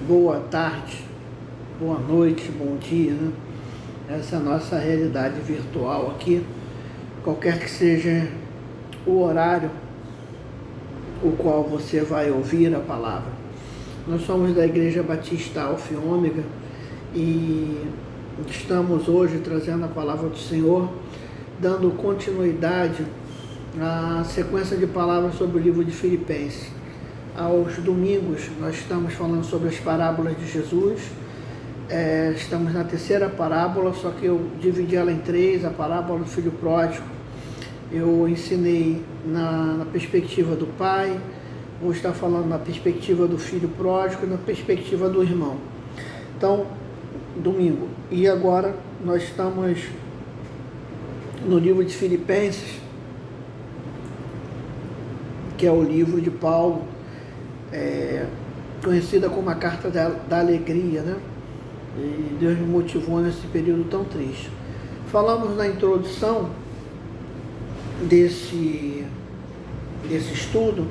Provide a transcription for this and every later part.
boa tarde, boa noite, bom dia, né? Essa é a nossa realidade virtual aqui, qualquer que seja o horário o qual você vai ouvir a palavra. Nós somos da Igreja Batista Alfa e Ômega e estamos hoje trazendo a palavra do Senhor, dando continuidade à sequência de palavras sobre o livro de Filipenses. Aos domingos nós estamos falando sobre as parábolas de Jesus. Estamos na terceira parábola, só que eu dividi ela em três. A parábola do filho pródigo eu ensinei na perspectiva do pai, vou estar falando na perspectiva do filho pródigo e na perspectiva do irmão. Então, domingo. E agora nós estamos no livro de Filipenses, que é o livro de Paulo, conhecida como a carta da alegria, né? E Deus me motivou nesse período tão triste. Falamos na introdução desse estudo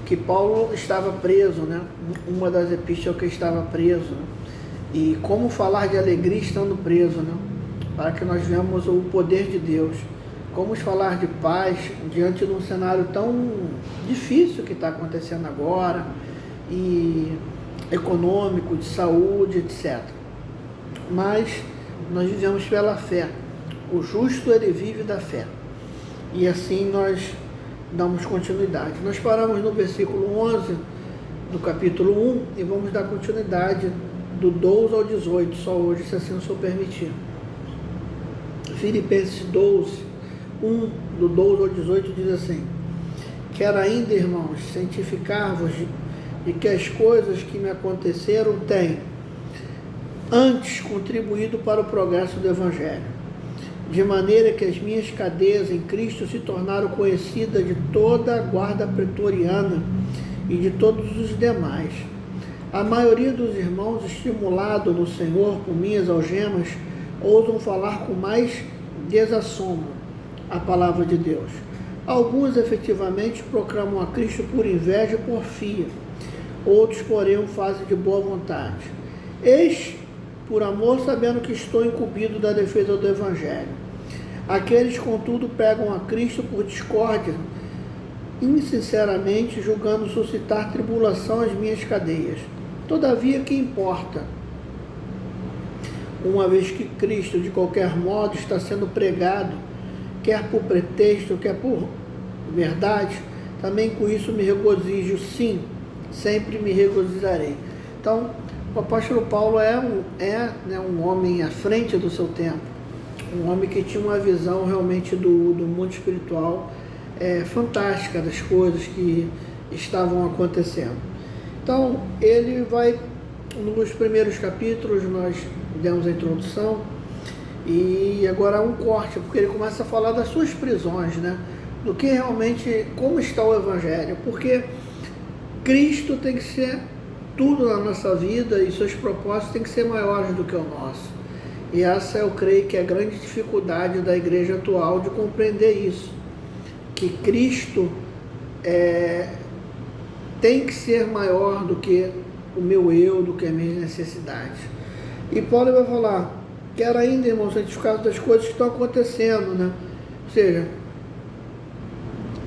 que Paulo estava preso, né? Uma das epístolas que estava preso, né? E como falar de alegria estando preso, né? Para que nós vejamos o poder de Deus. Como falar de paz diante de um cenário tão difícil que está acontecendo agora, e econômico, de saúde, etc. Mas nós vivemos pela fé. O justo, ele vive da fé. E assim nós damos continuidade. Nós paramos no versículo 11 do capítulo 1 e vamos dar continuidade do 12 ao 18, só hoje, se assim o Senhor permitir. Filipenses 12, 1, do 12 ao 18, diz assim: quero ainda, irmãos, cientificar-vos de que as coisas que me aconteceram têm antes contribuído para o progresso do Evangelho, de maneira que as minhas cadeias em Cristo se tornaram conhecidas de toda a guarda pretoriana e de todos os demais. A maioria dos irmãos, estimulado no Senhor por minhas algemas, ousam falar com mais desassombro a palavra de Deus. Alguns efetivamente proclamam a Cristo por inveja e porfia, outros, porém, o fazem de boa vontade. Eis por amor, sabendo que estou incumbido da defesa do Evangelho. Aqueles, contudo, pregam a Cristo por discórdia, insinceramente, julgando suscitar tribulação às minhas cadeias. Todavia, que importa? Uma vez que Cristo, de qualquer modo, está sendo pregado, quer por pretexto, quer por verdade, também com isso me regozijo, sim, sempre me regozijarei. Então, o apóstolo Paulo é um homem à frente do seu tempo, um homem que tinha uma visão realmente do mundo espiritual fantástica, das coisas que estavam acontecendo. Então, ele vai, nos primeiros capítulos, nós demos a introdução, e agora um corte, porque ele começa a falar das suas prisões, né? Do que realmente, como está o Evangelho, porque Cristo tem que ser tudo na nossa vida e seus propósitos têm que ser maiores do que o nosso. E essa eu creio que é a grande dificuldade da igreja atual de compreender isso, que Cristo tem que ser maior do que o meu eu, do que as minhas necessidades. E Paulo vai falar: quero ainda, irmãos, certificados das coisas que estão acontecendo, né? Ou seja,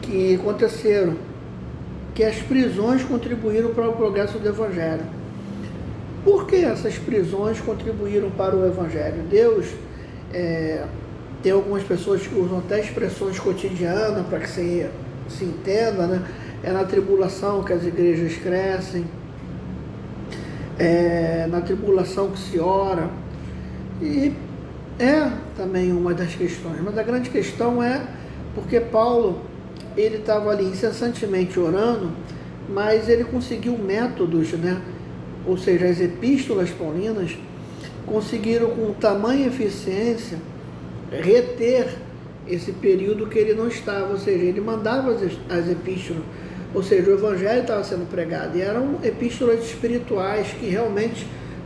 que aconteceram, que as prisões contribuíram para o progresso do Evangelho. Por que essas prisões contribuíram para o Evangelho? Deus, tem algumas pessoas que usam até expressões cotidianas para que se entenda, né? É na tribulação que as igrejas crescem, é na tribulação que se ora, e é também uma das questões, mas a grande questão é porque Paulo, ele estava ali incessantemente orando, mas ele conseguiu métodos, né? Ou seja, as epístolas paulinas conseguiram com tamanha eficiência reter esse período que ele não estava, ou seja, ele mandava as epístolas, ou seja, o Evangelho estava sendo pregado, e eram epístolas espirituais que realmente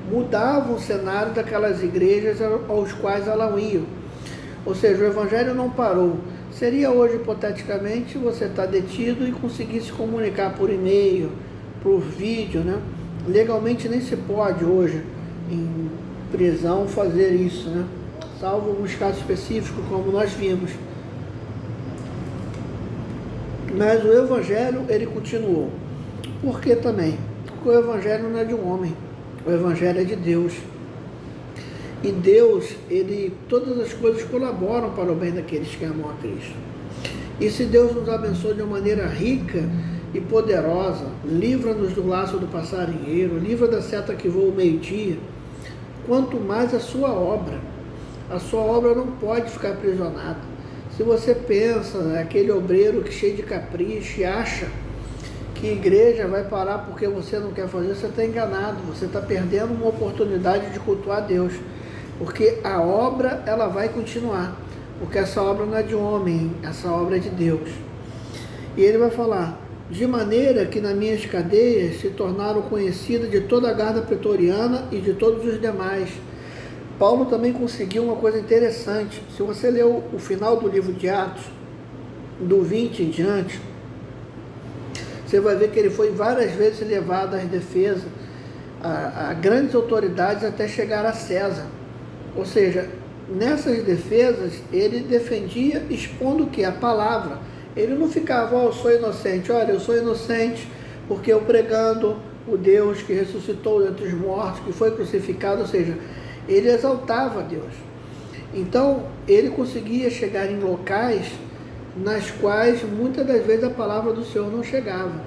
mudavam o cenário daquelas igrejas aos quais elas iam. Ou seja, o Evangelho não parou. Seria hoje, hipoteticamente, você estar detido e conseguir se comunicar por e-mail, por vídeo, né? Legalmente nem se pode hoje, em prisão, fazer isso, né? Salvo alguns casos específicos, como nós vimos. Mas o Evangelho, ele continuou. Por que também? Porque o Evangelho não é de um homem, o Evangelho é de Deus. E Deus, todas as coisas colaboram para o bem daqueles que amam a Cristo. E se Deus nos abençoa de uma maneira rica e poderosa, livra-nos do laço do passarinheiro, livra da seta que voa ao meio-dia, quanto mais a sua obra. A sua obra não pode ficar aprisionada. Se você pensa, aquele obreiro que cheio de capricho e acha que a igreja vai parar porque você não quer fazer, você está enganado, você está perdendo uma oportunidade de cultuar a Deus. Porque a obra, ela vai continuar, porque essa obra não é de homem, essa obra é de Deus. E ele vai falar, de maneira que nas minhas cadeias se tornaram conhecidas de toda a guarda pretoriana e de todos os demais. Paulo também conseguiu uma coisa interessante. Se você ler o final do livro de Atos, do 20 em diante, você vai ver que ele foi várias vezes levado às defesas, a grandes autoridades até chegar a César. Ou seja, nessas defesas, ele defendia expondo o que? A palavra. Ele não ficava, eu sou inocente. Olha, eu sou inocente porque eu pregando o Deus que ressuscitou dentre os mortos, que foi crucificado. Ou seja, ele exaltava a Deus. Então, ele conseguia chegar em locais nas quais muitas das vezes a palavra do Senhor não chegava.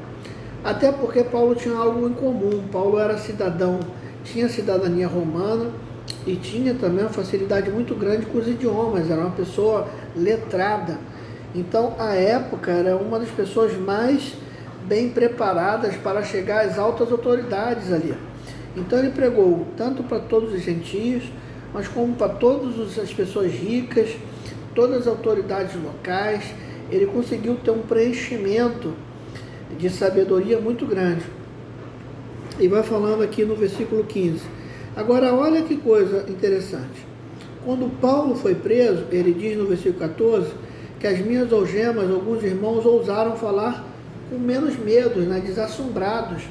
Até porque Paulo tinha algo em comum. Paulo era cidadão, tinha cidadania romana, e tinha também uma facilidade muito grande com os idiomas, era uma pessoa letrada. Então, à época, era uma das pessoas mais bem preparadas para chegar às altas autoridades ali. Então, ele pregou tanto para todos os gentios, mas como para todas as pessoas ricas, todas as autoridades locais. Ele conseguiu ter um preenchimento de sabedoria muito grande. E vai falando aqui no versículo 15. Agora, olha que coisa interessante. Quando Paulo foi preso, ele diz no versículo 14, que as minhas algemas, alguns irmãos ousaram falar com menos medo, né, desassombrados.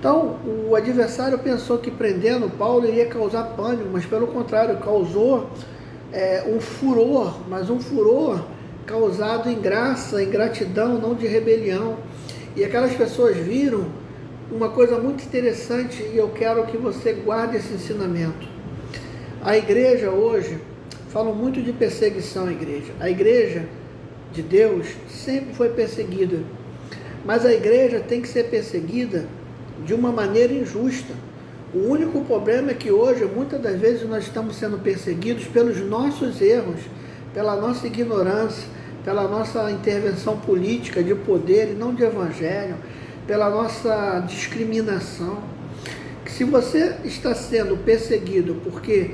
Então, o adversário pensou que prendendo Paulo iria causar pânico, mas pelo contrário, causou um furor, mas um furor causado em graça, em gratidão, não de rebelião. E aquelas pessoas viram uma coisa muito interessante, e eu quero que você guarde esse ensinamento. A igreja hoje, falam muito de perseguição à igreja. A igreja de Deus sempre foi perseguida, mas a igreja tem que ser perseguida de uma maneira injusta. O único problema é que hoje, muitas das vezes, nós estamos sendo perseguidos pelos nossos erros, pela nossa ignorância, pela nossa intervenção política de poder e não de evangelho, pela nossa discriminação. Que se você está sendo perseguido porque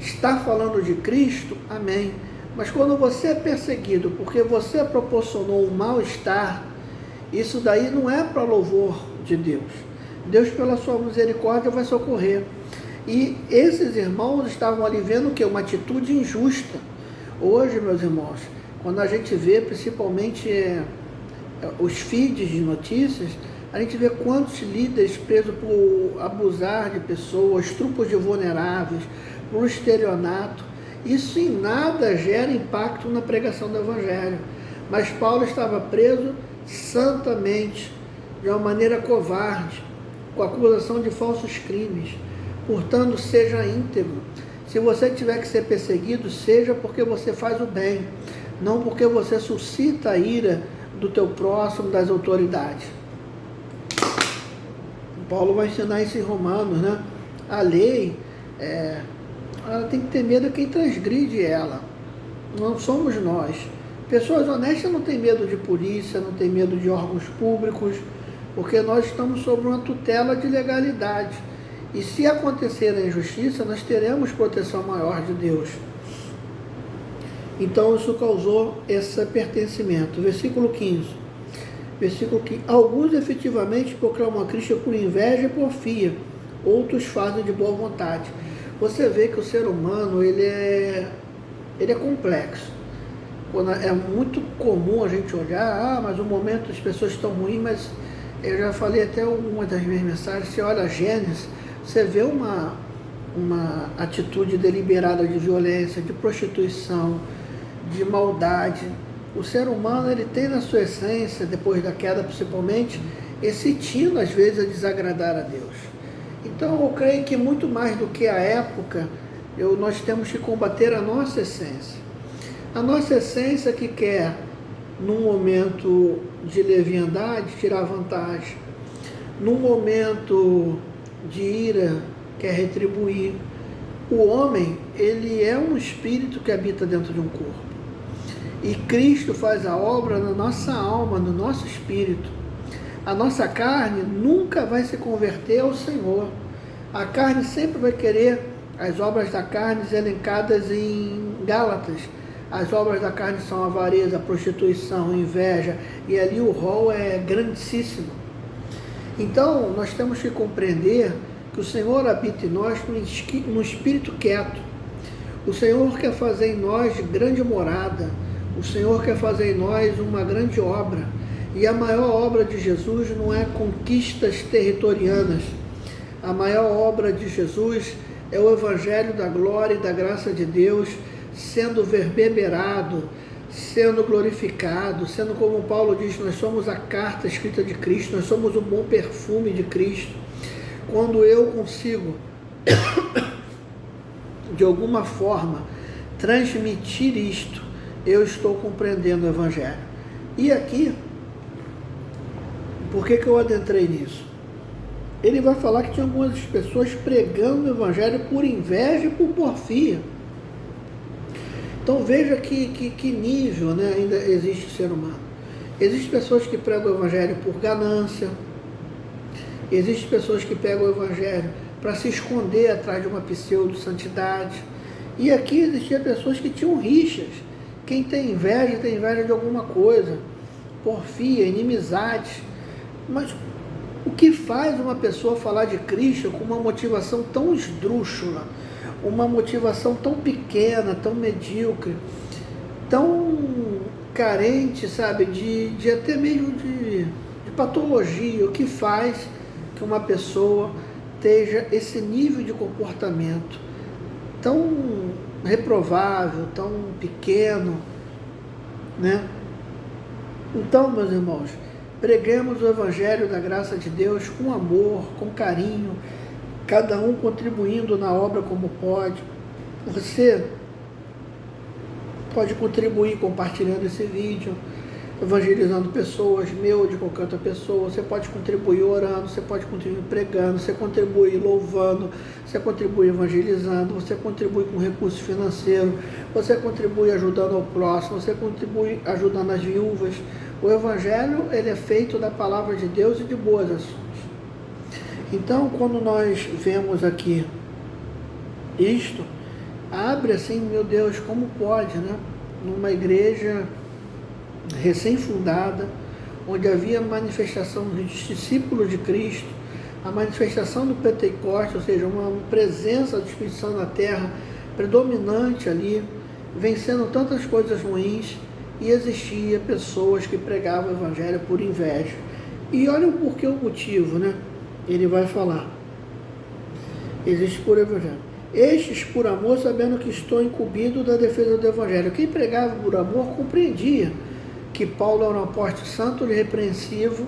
está falando de Cristo, amém. Mas quando você é perseguido porque você proporcionou um mal-estar, isso daí não é para louvor de Deus. Deus, pela sua misericórdia, vai socorrer. E esses irmãos estavam ali vendo que uma atitude injusta. Hoje, meus irmãos, quando a gente vê principalmente os feeds de notícias, a gente vê quantos líderes presos por abusar de pessoas, estupros de vulneráveis, por estelionato. Isso em nada gera impacto na pregação do Evangelho. Mas Paulo estava preso santamente, de uma maneira covarde, com acusação de falsos crimes. Portanto, seja íntegro. Se você tiver que ser perseguido, seja porque você faz o bem, não porque você suscita a ira do teu próximo, das autoridades. Paulo vai ensinar isso em Romanos, né? A lei, ela tem que ter medo de quem transgride ela. Não somos nós. Pessoas honestas não têm medo de polícia, não têm medo de órgãos públicos, porque nós estamos sob uma tutela de legalidade. E se acontecer a injustiça, nós teremos proteção maior de Deus. Então isso causou esse pertencimento. Versículo 15. Alguns efetivamente proclamam a Cristo por inveja e porfia, outros fazem de boa vontade. Você vê que o ser humano, ele é complexo. É muito comum a gente olhar, mas no momento as pessoas estão ruins, mas Eu já falei até uma das minhas mensagens, você olha Gênesis, você vê uma atitude deliberada de violência, de prostituição, de maldade. O ser humano, ele tem na sua essência, depois da queda principalmente, esse tino às vezes a desagradar a Deus. Então eu creio que muito mais do que a época, nós temos que combater a nossa essência. A nossa essência que quer, num momento de leviandade, tirar vantagem. Num momento de ira, quer retribuir. O homem, ele é um espírito que habita dentro de um corpo. E Cristo faz a obra na nossa alma, no nosso espírito. A nossa carne nunca vai se converter ao Senhor. A carne sempre vai querer as obras da carne elencadas em Gálatas. As obras da carne são avareza, prostituição, inveja, e ali o rol é grandíssimo. Então, nós temos que compreender que o Senhor habita em nós no espírito quieto. O Senhor quer fazer em nós grande morada. O Senhor quer fazer em nós uma grande obra. E a maior obra de Jesus não é conquistas territorianas. A maior obra de Jesus é o Evangelho da glória e da graça de Deus sendo reverberado, sendo glorificado, sendo, como Paulo diz, nós somos a carta escrita de Cristo, nós somos o bom perfume de Cristo. Quando eu consigo, de alguma forma, transmitir isto, eu estou compreendendo o Evangelho. E aqui, por que eu adentrei nisso? Ele vai falar que tinha algumas pessoas pregando o Evangelho por inveja e por porfia. Então veja que nível, né, ainda existe o ser humano. Existem pessoas que pregam o Evangelho por ganância. Existem pessoas que pegam o Evangelho para se esconder atrás de uma pseudo-santidade. E aqui existiam pessoas que tinham rixas. Quem tem inveja de alguma coisa. Porfia, inimizade. Mas o que faz uma pessoa falar de Cristo com uma motivação tão esdrúxula, uma motivação tão pequena, tão medíocre, tão carente, sabe, de até mesmo de patologia? O que faz que uma pessoa esteja esse nível de comportamento tão reprovável, tão pequeno, né? Então, meus irmãos, preguemos o Evangelho da graça de Deus com amor, com carinho, cada um contribuindo na obra como pode. Você pode contribuir compartilhando esse vídeo, evangelizando pessoas, meu, de qualquer outra pessoa. Você pode contribuir orando, você pode contribuir pregando, você contribui louvando, você contribui evangelizando, você contribui com recurso financeiro, você contribui ajudando ao próximo, você contribui ajudando as viúvas. O Evangelho, ele é feito da palavra de Deus e de boas ações. Então, quando nós vemos aqui isto, abre assim, meu Deus, como pode, né? Numa igreja recém-fundada, onde havia manifestação dos discípulos de Cristo, a manifestação do Pentecostes, ou seja, uma presença do Espírito Santo na terra predominante ali, vencendo tantas coisas ruins, e existia pessoas que pregavam o Evangelho por inveja. E olha o porquê, o motivo, né? Ele vai falar. Existe por Evangelho. Estes por amor, sabendo que estou incumbido da defesa do Evangelho. Quem pregava por amor compreendia que Paulo era um apóstolo santo, irrepreensível,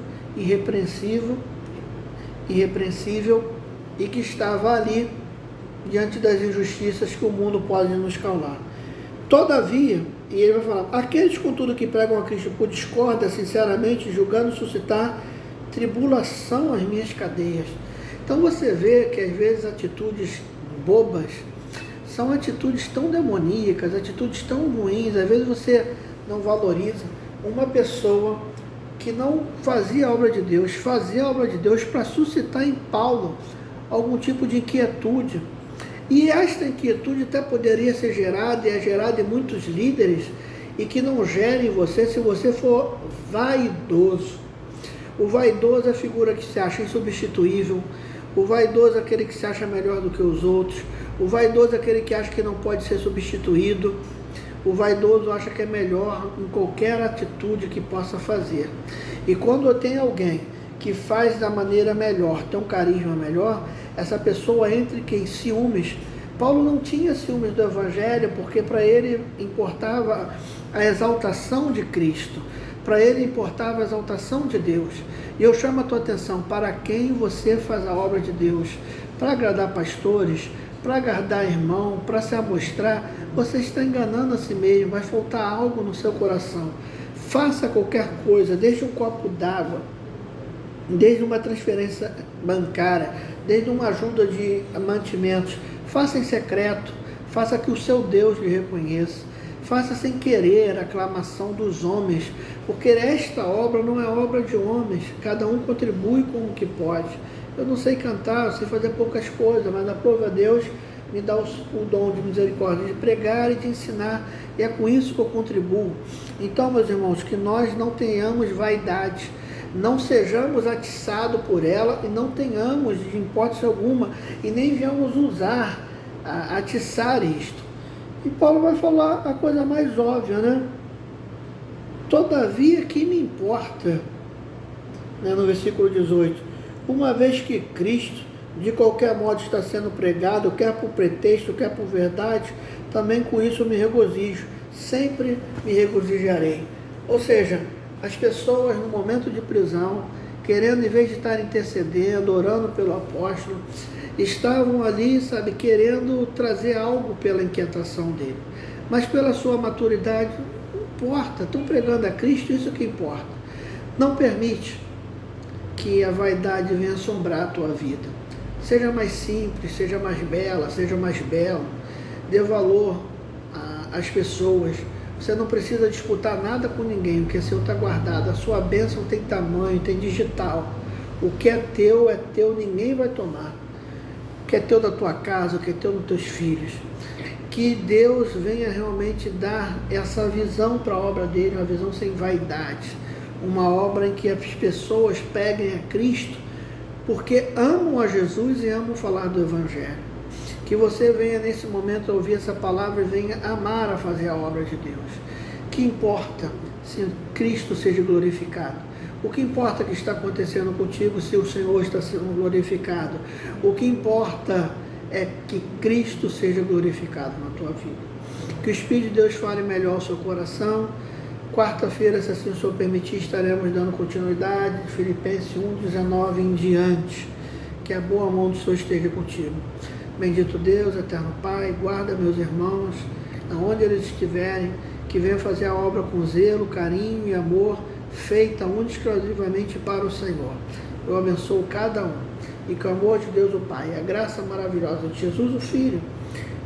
e que estava ali diante das injustiças que o mundo pode nos causar. Todavia, e ele vai falar, aqueles contudo que pregam a Cristo por discórdia, sinceramente, julgando suscitar tribulação às minhas cadeias. Então você vê que às vezes atitudes bobas são atitudes tão demoníacas, atitudes tão ruins. Às vezes você não valoriza uma pessoa que não fazia a obra de Deus, fazia a obra de Deus para suscitar em Paulo algum tipo de inquietude. E esta inquietude até poderia ser gerada, e é gerada em muitos líderes, e que não gere em você se você for vaidoso. O vaidoso é a figura que se acha insubstituível. O vaidoso é aquele que se acha melhor do que os outros. O vaidoso é aquele que acha que não pode ser substituído. O vaidoso acha que é melhor em qualquer atitude que possa fazer. E quando tem alguém que faz da maneira melhor, tem um carisma melhor, essa pessoa entra em ciúmes. Paulo não tinha ciúmes do Evangelho, porque para ele importava a exaltação de Cristo, para ele importava a exaltação de Deus. E eu chamo a tua atenção, para quem você faz a obra de Deus? Para agradar pastores, para agradar irmão, para se amostrar, você está enganando a si mesmo, vai faltar algo no seu coração. Faça qualquer coisa, desde um copo d'água, desde uma transferência bancária, desde uma ajuda de mantimentos, faça em secreto, faça que o seu Deus lhe reconheça, faça sem querer a aclamação dos homens, porque esta obra não é obra de homens, cada um contribui com o que pode. Eu não sei cantar, eu sei fazer poucas coisas, mas aprova a Deus me dá o dom de misericórdia, de pregar e de ensinar, e é com isso que eu contribuo. Então, meus irmãos, que nós não tenhamos vaidade, não sejamos atiçados por ela e não tenhamos, de hipótese alguma, e nem venhamos usar, atiçar isto. E Paulo vai falar a coisa mais óbvia, né? Todavia, que me importa, né, no versículo 18, uma vez que Cristo, de qualquer modo, está sendo pregado, quer por pretexto, quer por verdade, também com isso me regozijo, sempre me regozijarei. Ou seja, as pessoas no momento de prisão, querendo, em vez de estar intercedendo, orando pelo apóstolo, estavam ali, sabe, querendo trazer algo pela inquietação dele. Mas pela sua maturidade, não importa, estão pregando a Cristo, isso que importa. Não permite que a vaidade venha assombrar a tua vida. Seja mais simples, seja mais bela, seja mais belo. Dê valor às pessoas. Você não precisa disputar nada com ninguém, o que é seu está guardado. A sua bênção tem tamanho, tem digital. O que é teu, ninguém vai tomar. O que é teu da tua casa, o que é teu dos teus filhos. Que Deus venha realmente dar essa visão para a obra dele, uma visão sem vaidade. Uma obra em que as pessoas peguem a Cristo, porque amam a Jesus e amam falar do Evangelho. Que você venha nesse momento ouvir essa palavra e venha amar a fazer a obra de Deus. Que importa se Cristo seja glorificado? O que importa que está acontecendo contigo se o Senhor está sendo glorificado? O que importa é que Cristo seja glorificado na tua vida. Que o Espírito de Deus fale melhor ao seu coração. Quarta-feira, se assim o Senhor permitir, estaremos dando continuidade de Filipenses 1:19 em diante. Que a boa mão do Senhor esteja contigo. Bendito Deus, eterno Pai, guarda meus irmãos, aonde eles estiverem, que venham fazer a obra com zelo, carinho e amor, feita única e exclusivamente para o Senhor. Eu abençoo cada um, e que o amor de Deus o Pai, a graça maravilhosa de Jesus o Filho,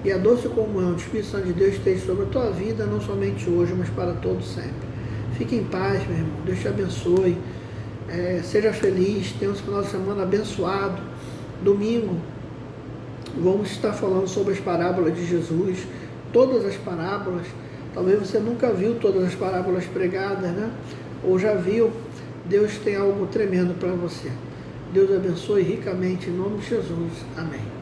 e a doce comunhão do Espírito Santo de Deus esteja sobre a tua vida, não somente hoje, mas para todos sempre. Fique em paz, meu irmão. Deus te abençoe. Seja feliz. Tenha um final de semana abençoado. Domingo, vamos estar falando sobre as parábolas de Jesus. Todas as parábolas. Talvez você nunca viu todas as parábolas pregadas, né? Ou já viu. Deus tem algo tremendo para você. Deus abençoe ricamente em nome de Jesus. Amém.